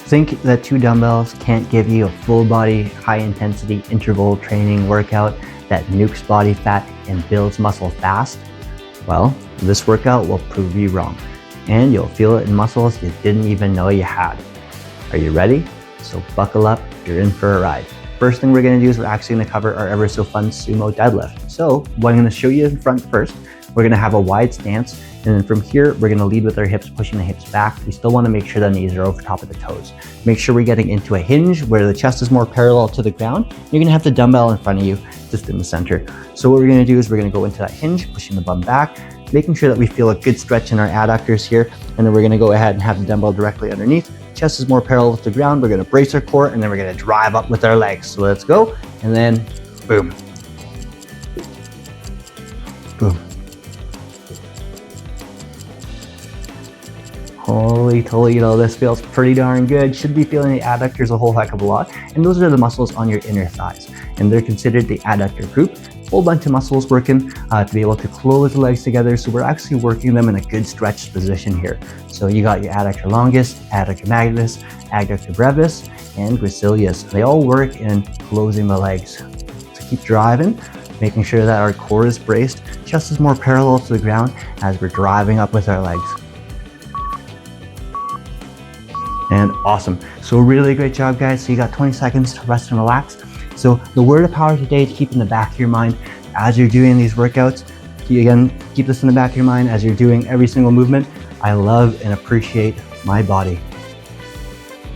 Think that 2 dumbbells can't give you a full body, high intensity interval training workout that nukes body fat and builds muscle fast? Well, this workout will prove you wrong, and you'll feel it in muscles you didn't even know you had. Are you ready? So buckle up, you're in for a ride. First thing we're gonna do is we're actually gonna cover our ever so fun sumo deadlift. So what I'm gonna show you in front first, we're gonna have a wide stance, and then from here, we're gonna lead with our hips, pushing the hips back. We still wanna make sure the knees are over top of the toes. Make sure we're getting into a hinge where the chest is more parallel to the ground. You're gonna have the dumbbell in front of you, just in the center. So what we're gonna do is we're gonna go into that hinge, pushing the bum back, making sure that we feel a good stretch in our adductors here, and then we're gonna go ahead and have the dumbbell directly underneath. Chest is more parallel to the ground. We're gonna brace our core, and then we're gonna drive up with our legs. So let's go, and then boom. Boom. Holy Toledo, this feels pretty darn good. Should be feeling the adductors a whole heck of a lot. And those are the muscles on your inner thighs. And they're considered the adductor group. Whole bunch of muscles working to be able to close the legs together. So we're actually working them in a good stretched position here. So you got your adductor longus, adductor magnus, adductor brevis, and gracilis. They all work in closing the legs. So keep driving, making sure that our core is braced. Chest is more parallel to the ground as we're driving up with our legs. And awesome. So really great job, guys. So you got 20 seconds to rest and relax. So the word of power today to keep in the back of your mind as you're doing these workouts. Again, keep this in the back of your mind as you're doing every single movement. I love and appreciate my body.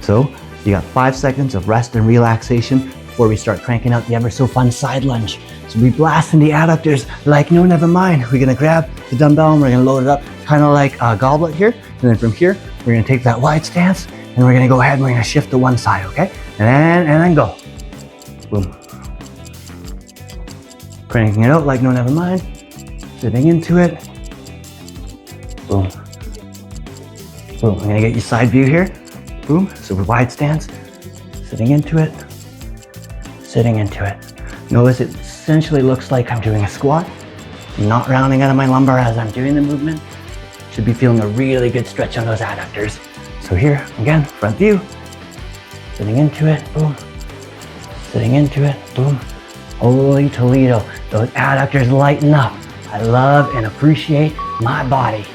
So you got 5 seconds of rest and relaxation before we start cranking out the ever so fun side lunge. So we blasting the adductors like no, never mind. We're gonna grab the dumbbell and we're gonna load it up kind of like a goblet here. And then from here, we're gonna take that wide stance and we're gonna go ahead and we're gonna shift to one side, okay? And then go. Boom. Cranking it out like no, never mind. Sitting into it. Boom. Boom. I'm gonna get your side view here. Boom. So we're wide stance. Sitting into it. Sitting into it. Notice it essentially looks like I'm doing a squat. I'm not rounding out of my lumbar as I'm doing the movement. Should be feeling a really good stretch on those adductors. So here, again, front view. Sitting into it. Boom. Sitting into it. Boom. Holy Toledo. Those adductors lighten up. I love and appreciate my body.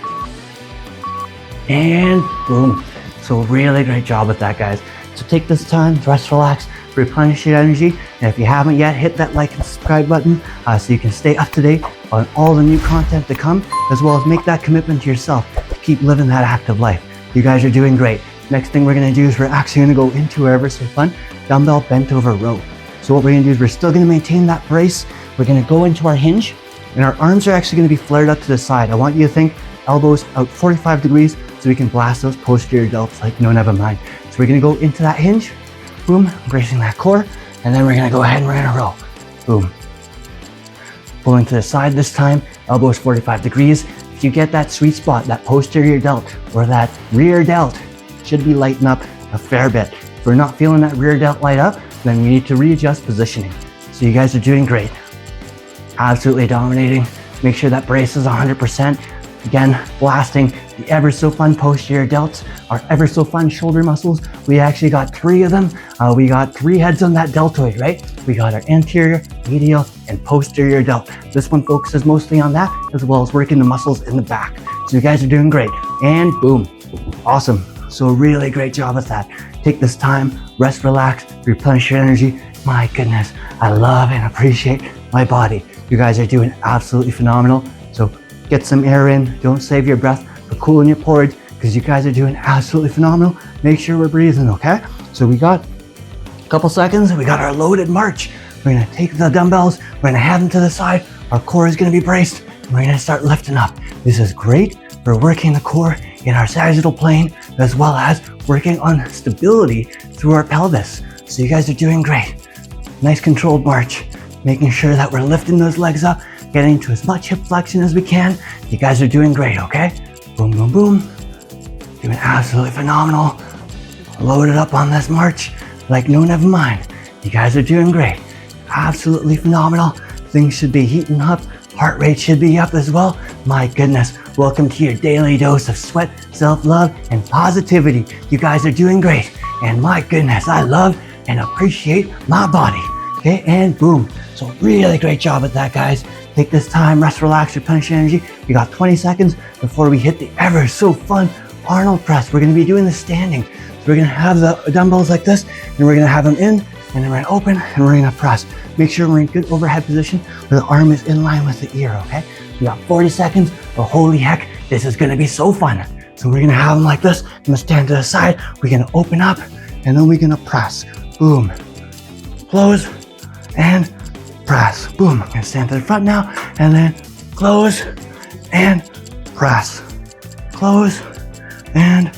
And boom. So really great job with that, guys. So take this time to rest, relax, replenish your energy. And if you haven't yet, hit that like and subscribe button so you can stay up to date on all the new content to come, as well as make that commitment to yourself to keep living that active life. You guys are doing great. Next thing we're gonna do is we're actually gonna go into our ever so fun dumbbell bent over row. So what we're gonna do is we're still gonna maintain that brace. We're gonna go into our hinge and our arms are actually gonna be flared up to the side. I want you to think elbows out 45 degrees so we can blast those posterior delts like no, never mind. So we're gonna go into that hinge, boom, bracing that core, and then we're gonna go ahead and we're gonna row, boom. Pulling to the side this time, elbows 45 degrees. If you get that sweet spot, that posterior delt or that rear delt should be lighting up a fair bit. If we're not feeling that rear delt light up, then we need to readjust positioning. So you guys are doing great. Absolutely dominating. Make sure that brace is 100%. Again, blasting the ever so fun posterior delts, our ever so fun shoulder muscles. We actually got 3 of them. We got 3 heads on that deltoid, right? We got our anterior, medial, and posterior delt. This one focuses mostly on that, as well as working the muscles in the back. So you guys are doing great. And boom, awesome. So really great job with that. Take this time, rest, relax, replenish your energy. My goodness, I love and appreciate my body. You guys are doing absolutely phenomenal. So get some air in, don't save your breath for cooling your porridge because you guys are doing absolutely phenomenal. Make sure we're breathing, okay? So we got a couple seconds, we got our loaded march. We're gonna take the dumbbells, we're gonna have them to the side, our core is gonna be braced, and we're gonna start lifting up. This is great for working the core in our sagittal plane, as well as working on stability through our pelvis. So you guys are doing great. Nice controlled march, making sure that we're lifting those legs up, getting to as much hip flexion as we can. You guys are doing great, okay? Boom, boom, boom. Doing absolutely phenomenal. Loaded up on this march like no, never mind. You guys are doing great. Absolutely phenomenal. Things should be heating up. Heart rate should be up as well. My goodness, welcome to your daily dose of sweat, self-love, and positivity. You guys are doing great. And my goodness, I love and appreciate my body. Okay, and boom. So really great job with that, guys. Take this time, rest, relax, replenish your energy. You got 20 seconds before we hit the ever so fun Arnold press. We're gonna be doing this standing. So we're gonna have the dumbbells like this, and we're gonna have them in, and then we're gonna open, and we're gonna press. Make sure we're in good overhead position where the arm is in line with the ear, okay? We got 40 seconds, but holy heck, this is gonna be so fun. So we're gonna have them like this. I'm gonna stand to the side. We're gonna open up, and then we're gonna press. Boom. Close, and press. Boom. I'm gonna stand to the front now, and then close, and press. Close, and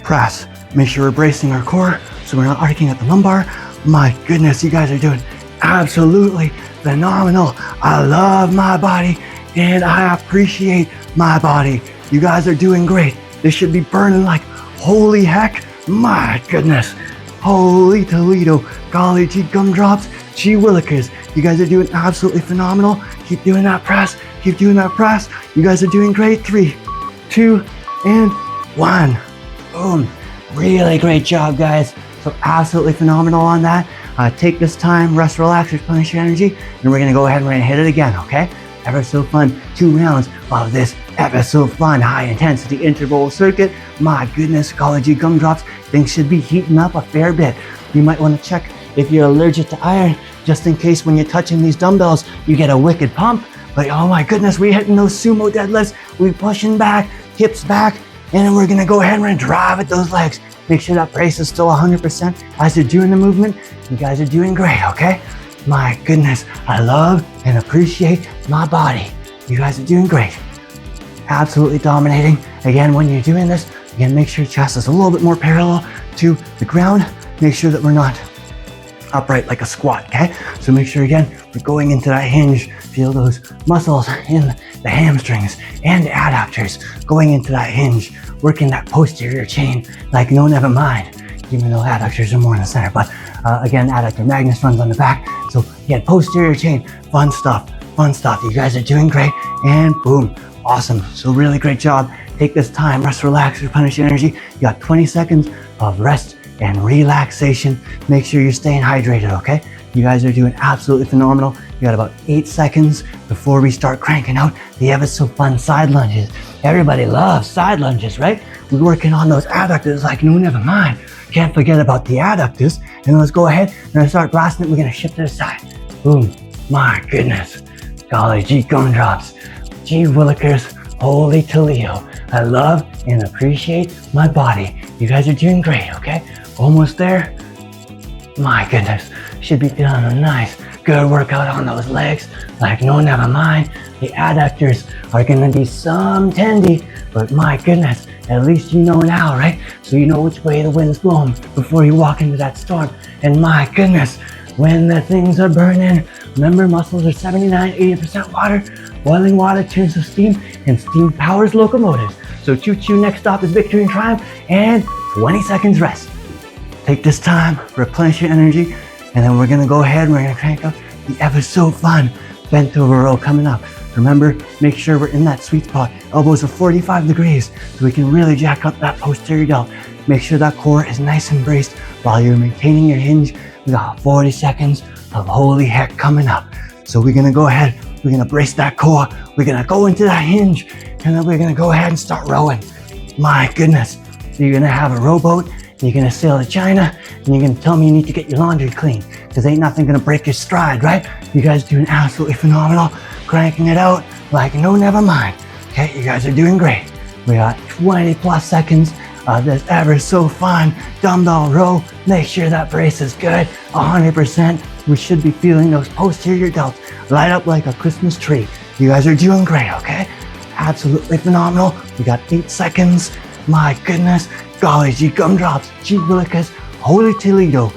press. Make sure we're bracing our core so we're not arcing at the lumbar. My goodness, you guys are doing absolutely phenomenal. I love my body and I appreciate my body. You guys are doing great. This should be burning like holy heck. My goodness. Holy Toledo. Golly gee gumdrops. Gee willikers. You guys are doing absolutely phenomenal. Keep doing that press. Keep doing that press. You guys are doing great. 3, 2, and 1. Boom. Really great job, guys. So absolutely phenomenal on that. Take this time, rest, relax, replenish your energy, and we're gonna go ahead and we're gonna hit it again, okay? Ever so fun 2 rounds of this ever so fun high intensity interval circuit. My goodness, golly gee gumdrops, things should be heating up a fair bit. You might want to check if you're allergic to iron, just in case when you're touching these dumbbells, you get a wicked pump. But oh my goodness, we're hitting those sumo deadlifts. We're pushing back, hips back, and then we're gonna go ahead and we're gonna drive at those legs. Make sure that brace is still 100% as you're doing the movement. You guys are doing great, okay? My goodness, I love and appreciate my body. You guys are doing great. Absolutely dominating. Again, when you're doing this, again, make sure your chest is a little bit more parallel to the ground. Make sure that we're not upright like a squat, okay? So make sure, again, we're going into that hinge. Feel those muscles in the hamstrings and the adductors going into that hinge, working that posterior chain like no never mind, even though adductors are more in the center. But again, adductor magnus runs on the back. So again, posterior chain, fun stuff, fun stuff. You guys are doing great, and boom, awesome. So really great job. Take this time, rest, relax, replenish your energy. You got 20 seconds of rest and relaxation. Make sure you're staying hydrated, okay? You guys are doing absolutely phenomenal. You got about 8 seconds before we start cranking out the ever so fun side lunges. Everybody loves side lunges, right? We're working on those adductors like no never mind. Can't forget about the adductors. And let's go ahead and let's start blasting it. We're gonna shift to the side. Boom. My goodness. Golly gee gumdrops. Gee willikers. Holy Toledo. I love and appreciate my body. You guys are doing great, okay? Almost there. My goodness. Should be feeling a nice, good workout on those legs. Like no never mind. The adductors are gonna be some tendy, but my goodness, at least you know now, right? So you know which way the wind's blowing before you walk into that storm. And my goodness, when the things are burning, remember muscles are 79, 80% water. Boiling water turns to steam, and steam powers locomotives. So choo-choo, next stop is victory and triumph, and 20 seconds rest. Take this time, replenish your energy, and then we're gonna go ahead and we're gonna crank up the ever so fun bent over row coming up. Remember, make sure we're in that sweet spot. Elbows are 45 degrees, so we can really jack up that posterior delt. Make sure that core is nice and braced while you're maintaining your hinge. We got 40 seconds of holy heck coming up. So we're gonna go ahead, we're gonna brace that core, we're gonna go into that hinge, and then we're gonna go ahead and start rowing. My goodness, you're gonna have a rowboat, you're gonna sail to China, and you're gonna tell me you need to get your laundry clean, because ain't nothing gonna break your stride, right? You guys doing absolutely phenomenal, cranking it out like no never mind. Okay, you guys are doing great. We got 20 plus seconds of this ever so fun dumbbell row. Make sure that brace is good, 100%. We should be feeling those posterior delts light up like a Christmas tree. You guys are doing great, okay? Absolutely phenomenal. We got 8 seconds. My goodness, golly gee gumdrops, gee willikers, holy Toledo.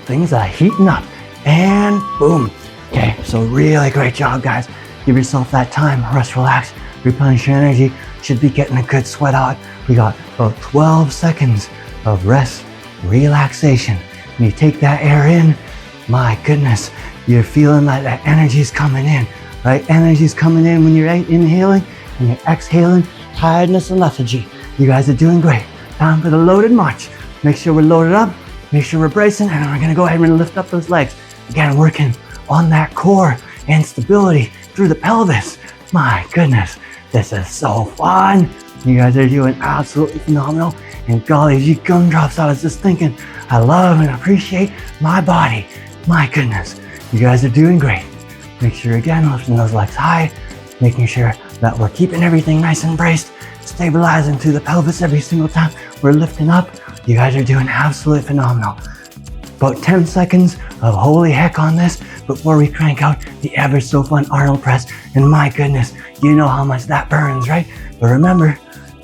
Things are heating up, and boom. Okay, so really great job, guys. Give yourself that time, rest, relax, replenish your energy. Should be getting a good sweat out. We got about 12 seconds of rest, relaxation. When you take that air in, my goodness, you're feeling like that energy's coming in, right? Energy's coming in when you're inhaling and you're exhaling tiredness and lethargy. You guys are doing great. Time for the loaded march. Make sure we're loaded up, make sure we're bracing, and we're gonna go ahead and lift up those legs. Again, working on that core and stability through the pelvis. My goodness, this is so fun. You guys are doing absolutely phenomenal. And golly gee gumdrops, I was just thinking, I love and appreciate my body. My goodness, you guys are doing great. Make sure again, lifting those legs high, making sure that we're keeping everything nice and braced, stabilizing through the pelvis every single time we're lifting up. You guys are doing absolutely phenomenal. About 10 seconds of holy heck on this before we crank out the ever so fun Arnold press. And my goodness, you know how much that burns, right? But remember,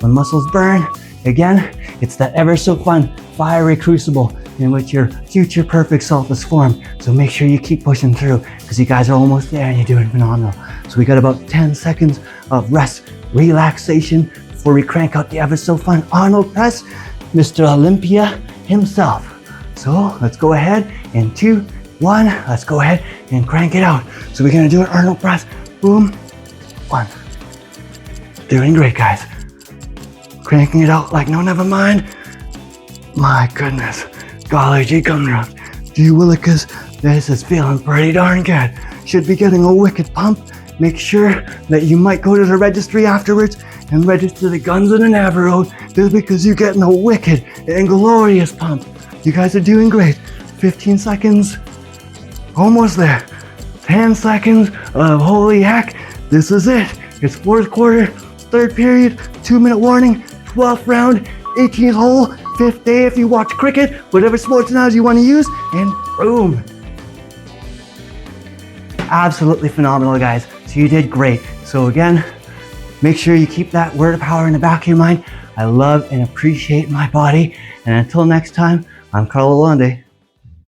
when muscles burn, again, it's that ever so fun fiery crucible in which your future perfect self is formed. So make sure you keep pushing through because you guys are almost there and you're doing phenomenal. So we got about 10 seconds of rest, relaxation before we crank out the ever so fun Arnold press, Mr. Olympia himself. So let's go ahead in 2, 1, let's go ahead and crank it out. So we're gonna do an Arnold press, boom, 1. Doing great, guys. Cranking it out like no, never mind. My goodness, golly gee gumdrops, gee willikers, this is feeling pretty darn good. Should be getting a wicked pump. Make sure that you might go to the registry afterwards and register the Guns of the Navarro just because you're getting a wicked and glorious pump. You guys are doing great. 15 seconds, almost there. 10 seconds of holy heck, this is it. It's fourth quarter, third period, 2-minute warning, 12th round, 18th hole, 5th day if you watch cricket, whatever sports analogy you want to use, and boom. Absolutely phenomenal, guys. So you did great. So again, make sure you keep that word of power in the back of your mind. I love and appreciate my body. And until next time, I'm Carlo Lalonde.